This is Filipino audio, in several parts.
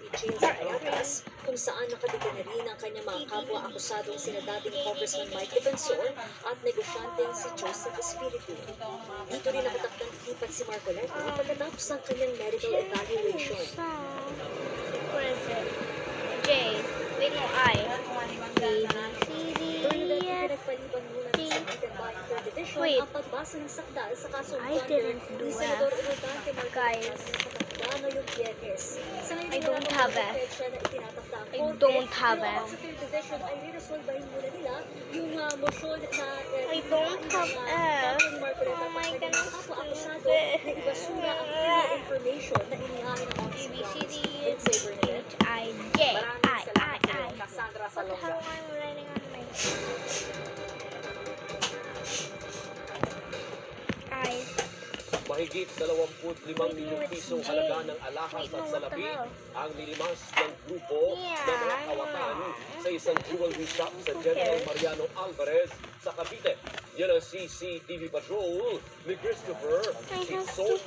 PNP jail sa Caracas, kung saan nakadika na rin ang kanyang mga kapwa-akusadong sina dating Congressman Mike Defensor at negosyanteng si Joseph Espiritu. Dito rin nakatakdang lipat si Marcoleta pagkatapos ng kanyang medical evaluation. What is it? J. Wait, no, I. A, B, C, D, E, F, Pinagpaliban muna ng Sandigan Bayan Third Division Wait. ang pagbasa ng sakdal sa kasong I didn't do ni F. Senador Rodante Guys. Marcoleta na ngayong Biyernes. Sa ngayon, I don't wala have pang F. petsa na itinatakda ang I korte, don't have pero F. ang sa Third Division ay riresolbahin muna nila yung motion na I don't have F. ni Marcoleta Oh my at kanyang goodness, kapwa-akusado stupid. na ibasura ang kanyang information na inihain ng A, Office B, of C, D, Justice. Let's say, Bernadette. H, I, J, I. Cassandra What the Salonga. hell am I writing on my... I. Mahigit 25 milyong piso halaga ng alahas at salapi ang nilimas ng grupo ng mga kawatan sa isang jewelry shop sa General Mariano Alvarez sa Cavite. Yan ang CCTV Patrol ni Christopher Sixon.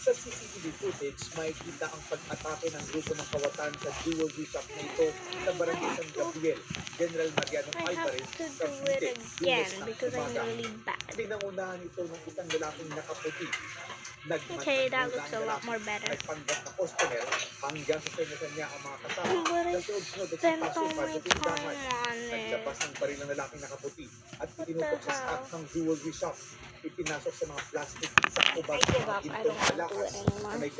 Sa CCTV footage, makikita ang pag-atake ng grupo ng kawatan sa jewelry shop na ito sa Barangay San Gabriel, General Mariano I have Alvarez, to do Cavite, it again Lunes ng because I'm umaga. really bad. Pinangunahan ito ng isang lalaking nakaputi. Okay, that looks a lot more better. Nagpanggap na customer hanggang sa sinyasan niya ang mga kasama. But I Nasunod-sunod at spent all sipasupad my sa tindahan. time on it. Naglabas ng baril ng lalaking nakaputi at What the itinukot sa hell? staff ng jewelry shop. Ipinasok sa mga plastic sa kubag I give ng mga up. I gintong don't want to do alahas it anymore. na may